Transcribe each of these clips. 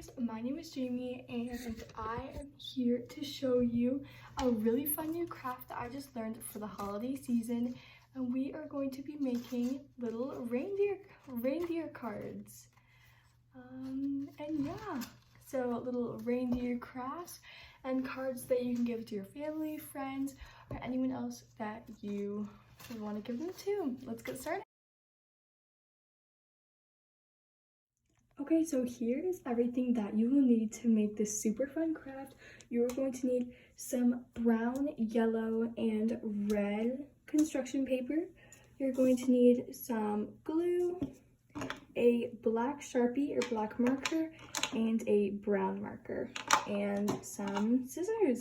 guys, my name is Jamie and I am here to show you a really fun new craft that I just learned for the holiday season, and we are going to be making little reindeer cards. And yeah, so little reindeer crafts and cards that you can give to your family, friends, or anyone else that you would want to give them to. Let's get started. Okay, so here is everything that you will need to make this super fun craft. You're going to need some brown, yellow, and red construction paper. You're going to need some glue, a black Sharpie or black marker, and a brown marker, and some scissors.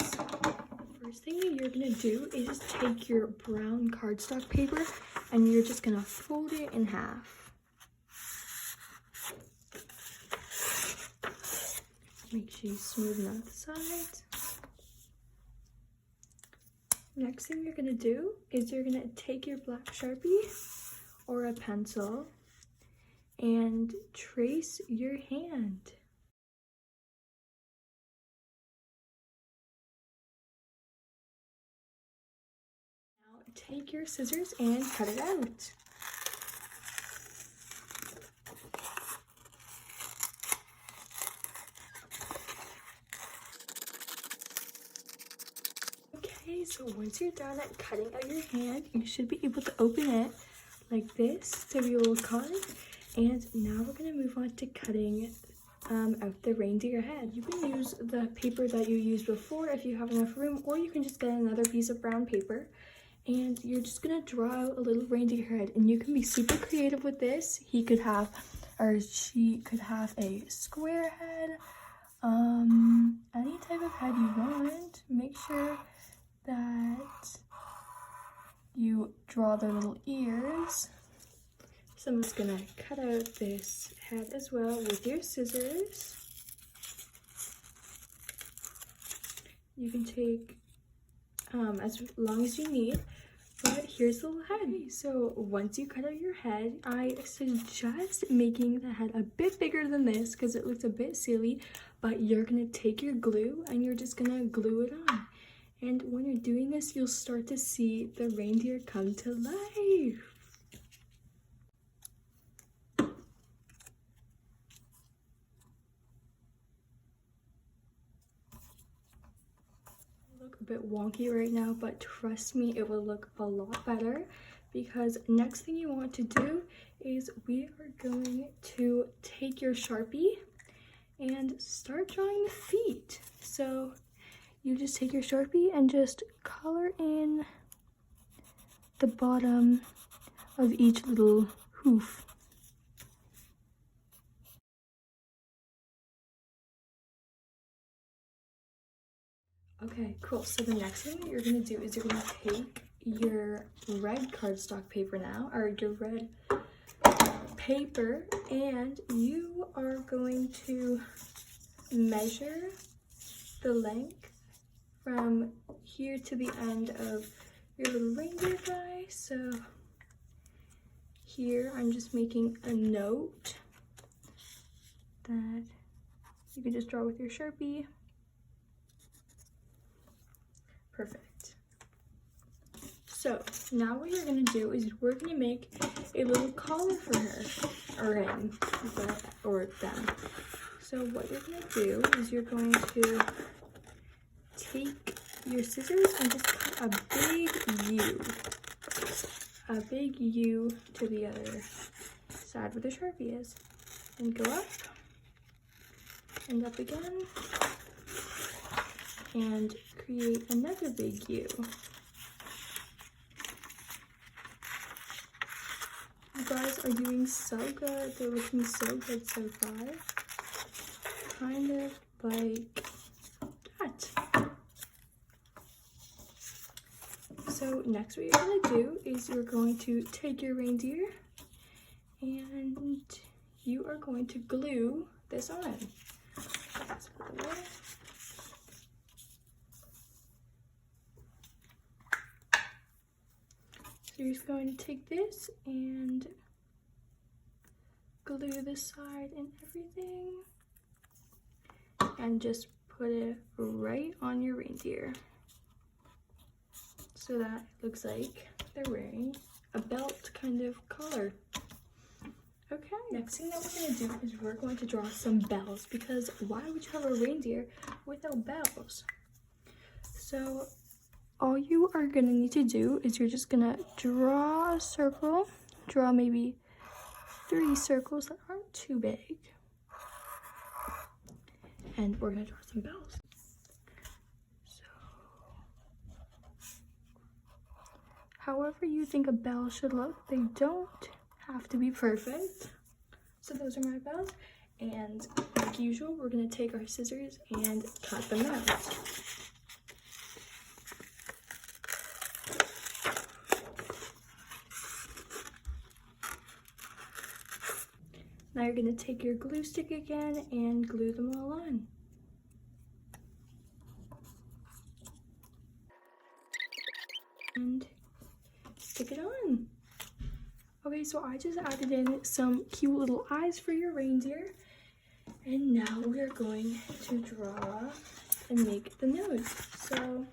First thing that you're gonna do is just take your brown cardstock paper and you're just gonna fold it in half. Make sure you smoothen out the sides. Next thing you're gonna do is you're gonna take your black Sharpie or a pencil and trace your hand. Now take your scissors and cut it out. Okay, so once you're done at cutting out your hand, you should be able to open it like this to be able to cut. And now we're gonna move on to cutting out the reindeer head. You can use the paper that you used before if you have enough room, or you can just get another piece of brown paper. And you're just gonna draw out a little reindeer head, and you can be super creative with this. He could have, or she could have a square head, any type of head you want. Make sure that you draw their little ears. So I'm just gonna cut out this head as well with your scissors. You can take as long as you need, but here's the little head. Okay, so once you cut out your head, I suggest making the head a bit bigger than this because it looks a bit silly, but you're gonna take your glue and you're just gonna glue it on. And when you're doing this, you'll start to see the reindeer come to life. Look a bit wonky right now, but trust me, it will look a lot better, because next thing you want to do is we are going to take your Sharpie and start drawing the feet. So you just take your Sharpie and just color in the bottom of each little hoof. Okay, cool. So the next thing that you're gonna do is you're gonna take your red cardstock paper now, or your red paper, and you are going to measure the length from here to the end of your little reindeer guy. So here I'm just making a note that you can just draw with your Sharpie. Perfect. So now what you're gonna do is we're gonna make a little collar for her, or him, or them. So what you're gonna do is you're going to take your scissors and just cut a big U to the other side where the Sharpie is, and go up and up again, and create another big U. You guys are doing so good. They're looking so good so far. Kind of like that. So next what you're going to do is you're going to take your reindeer and you are going to glue this on. So you're just going to take this and glue the side and everything. and just put it right on your reindeer so that it looks like they're wearing a belt kind of collar. Okay, next thing that we're going to do is we're going to draw some bells, because why would you have a reindeer without bells? So all you are going to need to do is you're just going to draw a circle, draw maybe 3 circles that aren't too big, and we're going to draw some bells. So however you think a bell should look, they don't have to be perfect. So those are my bells, and like usual, we're gonna take our scissors and cut them out. Now you're gonna take your glue stick again and glue them all on. And stick it on. Okay, so I just added in some cute little eyes for your reindeer. And now we're going to draw and make the nose. So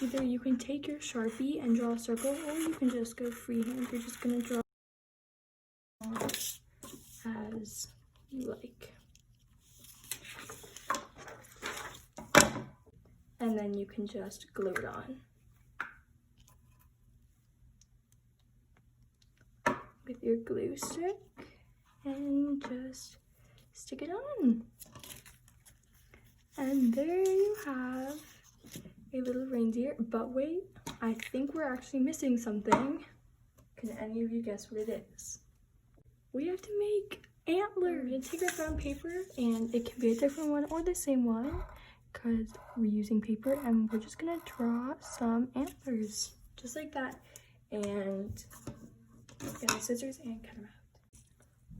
either you can take your Sharpie and draw a circle, or you can just go freehand. You're just gonna draw as you like. And then you can just glue it on with your glue stick and just stick it on. And there you have a little reindeer. But wait, I think we're actually missing something. Can any of you guess what it is? We have to make antlers. We're gonna take our brown paper, and it can be a different one or the same one because we're using paper, and we're just gonna draw some antlers just like that, and get our scissors and cut them out.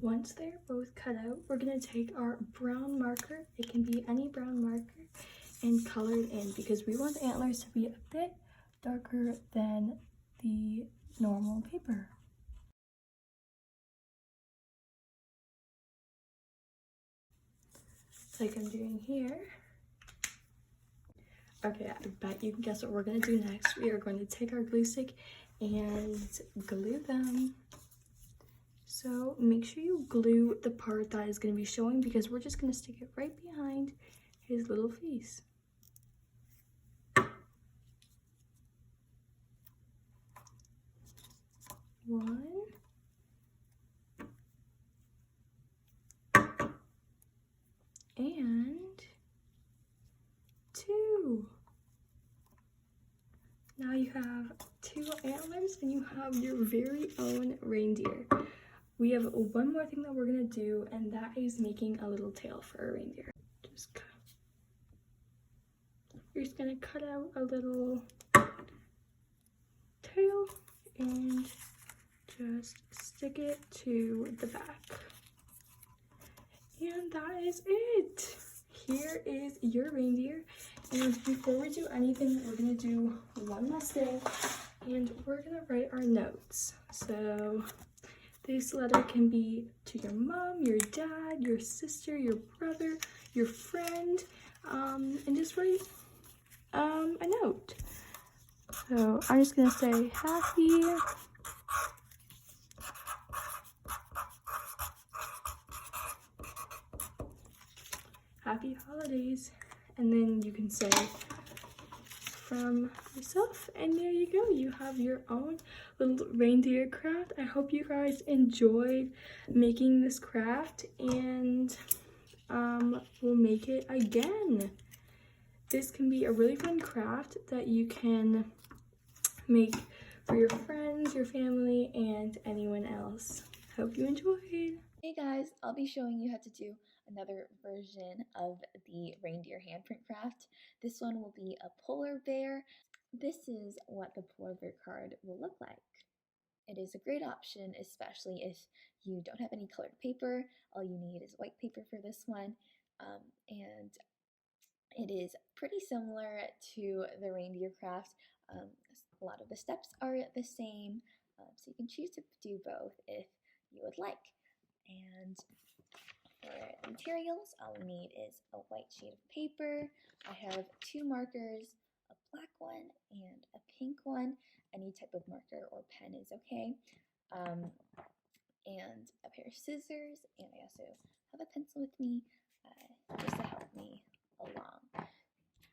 Once they're both cut out, we're gonna take our brown marker, it can be any brown marker, and color it in, because we want the antlers to be a bit darker than the normal paper. Like I'm doing here. Okay, I bet you can guess what we're gonna do next. We are going to take our glue stick and glue them. So make sure you glue the part that is gonna be showing, because we're just gonna stick it right behind his little face. One. And 2. Now you have 2 antlers and you have your very own reindeer. We have one more thing that we're gonna do, and that is making a little tail for our reindeer. You're just gonna cut out a little tail and just stick it to the back. And that is it. Here is your reindeer. And before we do anything, we're gonna do one last thing, and we're gonna write our notes. So this letter can be to your mom, your dad, your sister, your brother, your friend, and just write a note. So I'm just gonna say happy holidays, and then you can say from yourself, and there you go, you have your own little reindeer craft. I hope you guys enjoyed making this craft, and we'll make it again. This can be a really fun craft that you can make for your friends, your family, and anyone else. Hope you enjoyed. Hey guys, I'll be showing you how to do another version of the reindeer handprint craft. This one will be a polar bear. This is what the polar bear card will look like. It is a great option, especially if you don't have any colored paper. All you need is white paper for this one. And it is pretty similar to the reindeer craft. A lot of the steps are the same, so you can choose to do both if you would like. And For materials, all we need is a white sheet of paper. I have 2 markers, a black one and a pink one. Any type of marker or pen is okay. And a pair of scissors, and I also have a pencil with me just to help me along.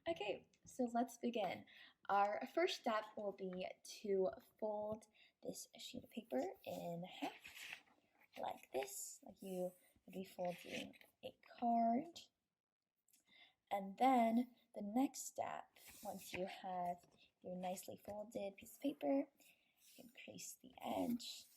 Okay, so let's begin. Our first step will be to fold this sheet of paper in half, like this, like you would be folding a card. And then the next step, once you have your nicely folded piece of paper, you crease the edge,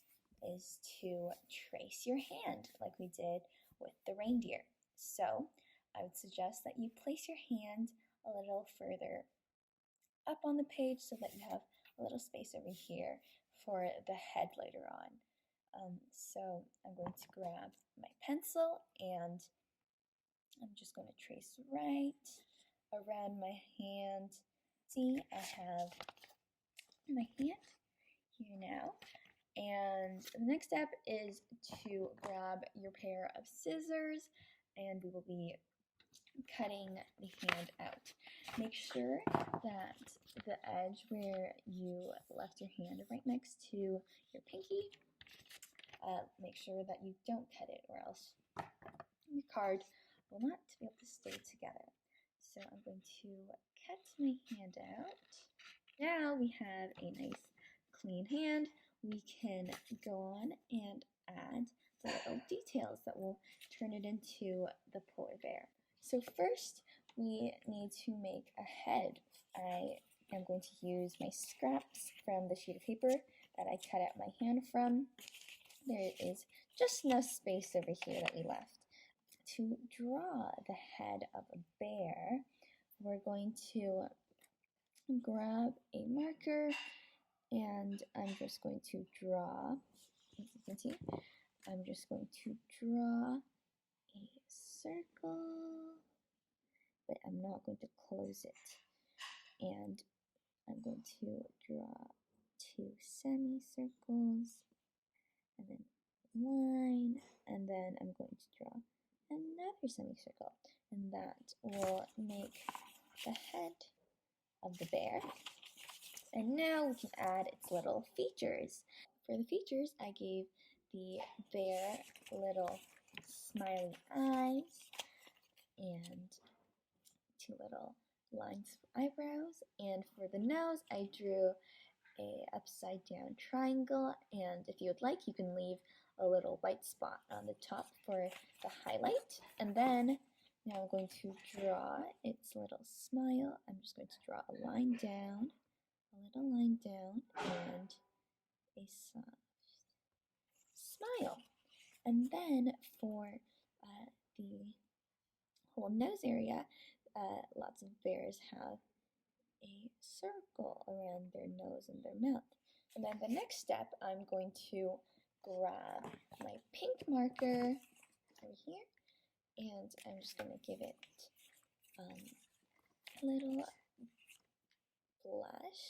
is to trace your hand like we did with the reindeer. So I would suggest that you place your hand a little further up on the page so that you have a little space over here for the head later on. So I'm going to grab my pencil and I'm just going to trace right around my hand. See, I have my hand here now. And the next step is to grab your pair of scissors and we will be cutting the hand out. Make sure that the edge where you left your hand right next to your pinky, make sure that you don't cut it or else your card will not be able to stay together. So I'm going to cut my hand out. Now we have a nice clean hand. We can go on and add the little details that will turn it into the polar bear. So first we need to make a head. I am going to use my scraps from the sheet of paper that I cut out my hand from. There is just enough space over here that we left. To draw the head of a bear, we're going to grab a marker and I'm just going to draw, as you can see, I'm just going to draw a circle, but I'm not going to close it. And I'm going to draw 2 semicircles, and then a line, and then I'm going to draw another semicircle, and that will make the head of the bear. And now we can add its little features. For the features, I gave the bear little smiley eyes and 2 little lines for eyebrows. And for the nose, I drew a upside down triangle, and if you would like, you can leave a little white spot on the top for the highlight. And then now I'm going to draw its little smile. I'm just going to draw a line down, a little line down, and a soft smile. And then for the whole nose area, lots of bears have a circle around their nose and their mouth. And then the next step, I'm going to grab my pink marker over here, and I'm just going to give it a little blush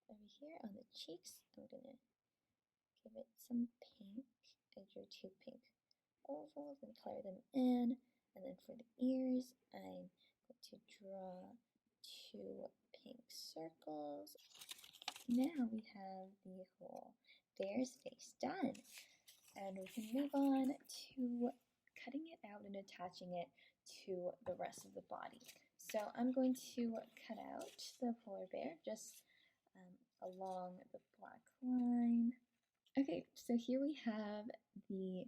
over here on the cheeks. I'm going to give it some pink. I drew 2 pink ovals and color them in. And then for the ears, I'm going to draw 2 pink circles. Now we have the whole bear's face done. And we can move on to cutting it out and attaching it to the rest of the body. So I'm going to cut out the polar bear just along the black line. Okay, so here we have the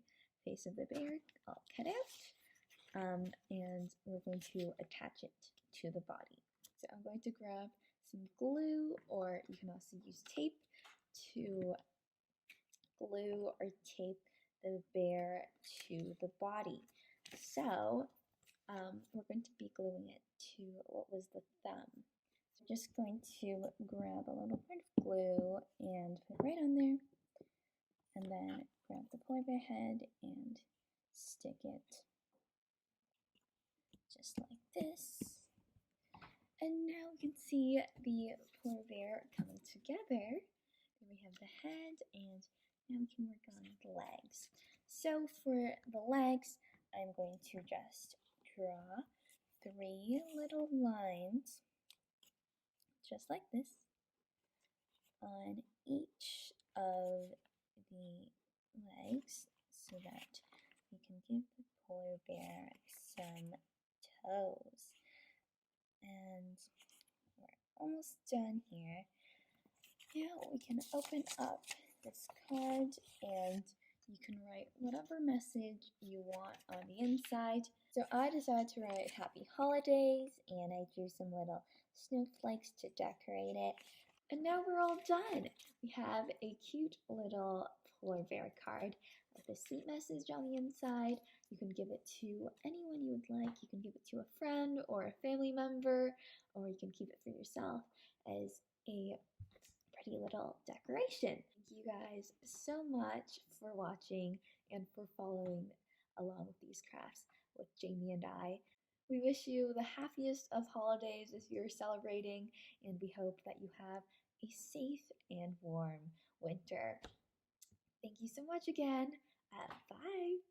face of the bear all cut out, and we're going to attach it to the body. So I'm going to grab some glue, or you can also use tape to glue or tape the bear to the body. So we're going to be gluing it to what was the thumb. So I'm just going to grab a little bit of glue and put it right on there, and then grab the polar bear head and stick it just like this. And now we can see the polar bear coming together. Then we have the head, and now we can work on the legs. So for the legs, I'm going to just draw 3 little lines, just like this, on each of the legs so that we can give the polar bear some toes. And we're almost done here. Now we can open up this card and you can write whatever message you want on the inside. So I decided to write Happy Holidays, and I drew some little snowflakes to decorate it. And now we're all done. We have a cute little polar bear card with a sweet message on the inside. You can give it to anyone you would like. You can give it to a friend or a family member, or you can keep it for yourself as a pretty little decoration. Thank you guys so much for watching and for following along with these crafts with Jamie and I. We wish you the happiest of holidays as you're celebrating, and we hope that you have a safe and warm winter. Thank you so much again. Bye.